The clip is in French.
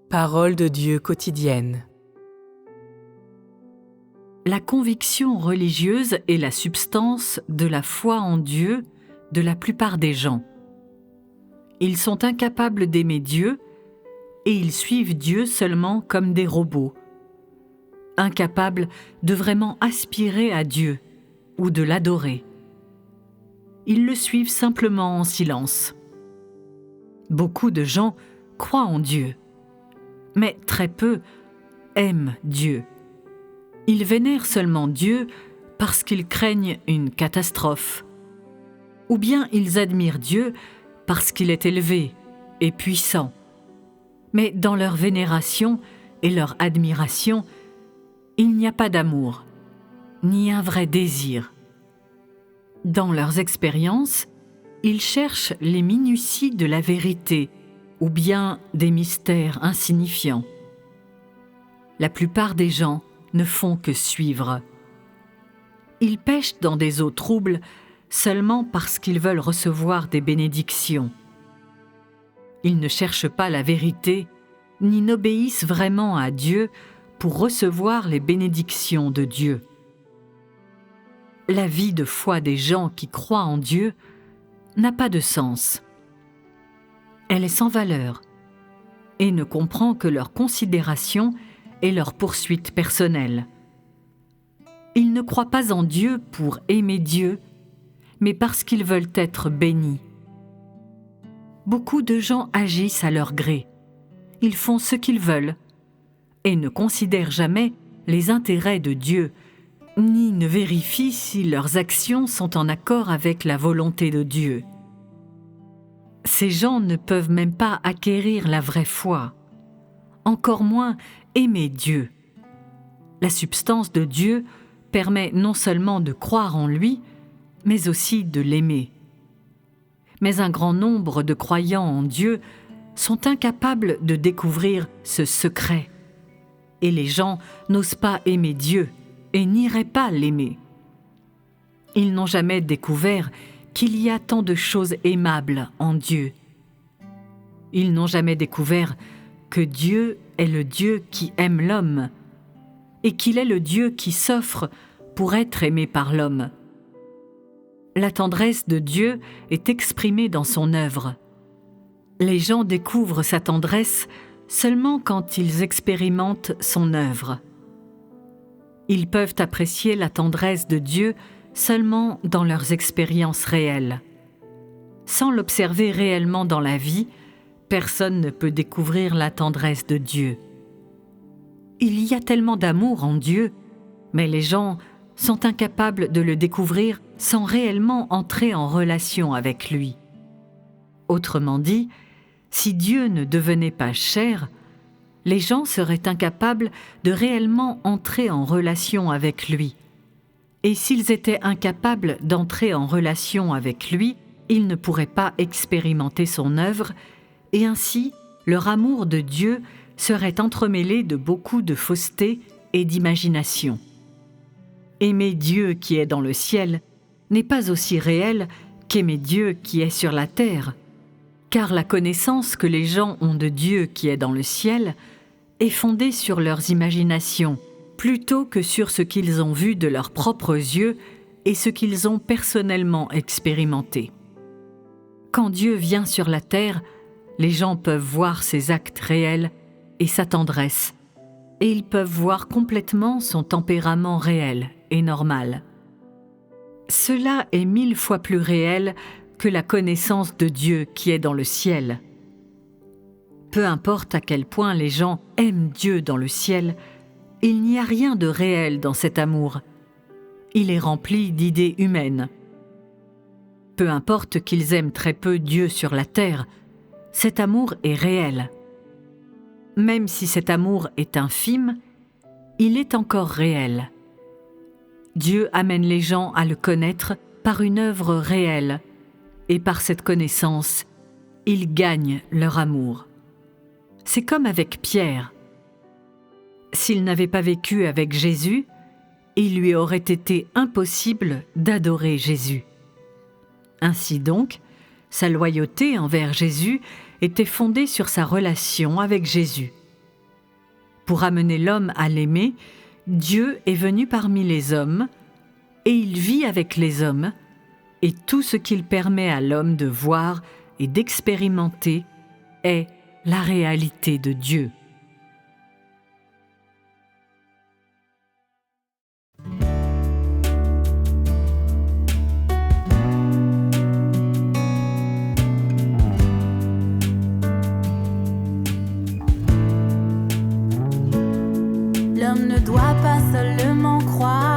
Parole de Dieu quotidienne. La conviction religieuse est la substance de la foi en Dieu de la plupart des gens. Ils sont incapables d'aimer Dieu et ils suivent Dieu seulement comme des robots, incapables de vraiment aspirer à Dieu ou de l'adorer. Ils le suivent simplement en silence. Beaucoup de gens croient en Dieu, mais très peu aiment Dieu. Ils vénèrent seulement Dieu parce qu'ils craignent une catastrophe. Ou bien ils admirent Dieu parce qu'il est élevé et puissant. Mais dans leur vénération et leur admiration, il n'y a pas d'amour, ni un vrai désir. Dans leurs expériences, ils cherchent les minuties de la vérité ou bien des mystères insignifiants. La plupart des gens ne font que suivre. Ils pêchent dans des eaux troubles seulement parce qu'ils veulent recevoir des bénédictions. Ils ne cherchent pas la vérité, ni n'obéissent vraiment à Dieu pour recevoir les bénédictions de Dieu. La vie de foi des gens qui croient en Dieu n'a pas de sens. Elle est sans valeur et ne comprend que leur considération et leur poursuite personnelle. Ils ne croient pas en Dieu pour aimer Dieu, mais parce qu'ils veulent être bénis. Beaucoup de gens agissent à leur gré. Ils font ce qu'ils veulent et ne considèrent jamais les intérêts de Dieu, ni ne vérifient si leurs actions sont en accord avec la volonté de Dieu. Ces gens ne peuvent même pas acquérir la vraie foi, encore moins aimer Dieu. La substance de Dieu permet non seulement de croire en lui, mais aussi de l'aimer. Mais un grand nombre de croyants en Dieu sont incapables de découvrir ce secret. Et les gens n'osent pas aimer Dieu et n'iraient pas l'aimer. Ils n'ont jamais découvert qu'il y a tant de choses aimables en Dieu. Ils n'ont jamais découvert que Dieu est le Dieu qui aime l'homme et qu'il est le Dieu qui s'offre pour être aimé par l'homme. La tendresse de Dieu est exprimée dans son œuvre. Les gens découvrent sa tendresse seulement quand ils expérimentent son œuvre. Ils peuvent apprécier la tendresse de Dieu seulement dans leurs expériences réelles. Sans l'observer réellement dans la vie, personne ne peut découvrir la tendresse de Dieu. Il y a tellement d'amour en Dieu, mais les gens sont incapables de le découvrir sans réellement entrer en relation avec lui. Autrement dit, si Dieu ne devenait pas chair, les gens seraient incapables de réellement entrer en relation avec lui. Et s'ils étaient incapables d'entrer en relation avec lui, ils ne pourraient pas expérimenter son œuvre, et ainsi leur amour de Dieu serait entremêlé de beaucoup de fausseté et d'imagination. Aimer Dieu qui est dans le ciel n'est pas aussi réel qu'aimer Dieu qui est sur la terre, car la connaissance que les gens ont de Dieu qui est dans le ciel est fondée sur leurs imaginations, plutôt que sur ce qu'ils ont vu de leurs propres yeux et ce qu'ils ont personnellement expérimenté. Quand Dieu vient sur la terre, les gens peuvent voir ses actes réels et sa tendresse, et ils peuvent voir complètement son tempérament réel et normal. Cela est 1000 fois plus réel que la connaissance de Dieu qui est dans le ciel. Peu importe à quel point les gens aiment Dieu dans le ciel, il n'y a rien de réel dans cet amour. Il est rempli d'idées humaines. Peu importe qu'ils aiment très peu Dieu sur la terre, cet amour est réel. Même si cet amour est infime, il est encore réel. Dieu amène les gens à le connaître par une œuvre réelle, et par cette connaissance, ils gagnent leur amour. C'est comme avec Pierre. S'il n'avait pas vécu avec Jésus, il lui aurait été impossible d'adorer Jésus. Ainsi donc, sa loyauté envers Jésus était fondée sur sa relation avec Jésus. Pour amener l'homme à l'aimer, Dieu est venu parmi les hommes, et il vit avec les hommes, et tout ce qu'il permet à l'homme de voir et d'expérimenter est la réalité de Dieu. L'homme ne doit pas seulement croire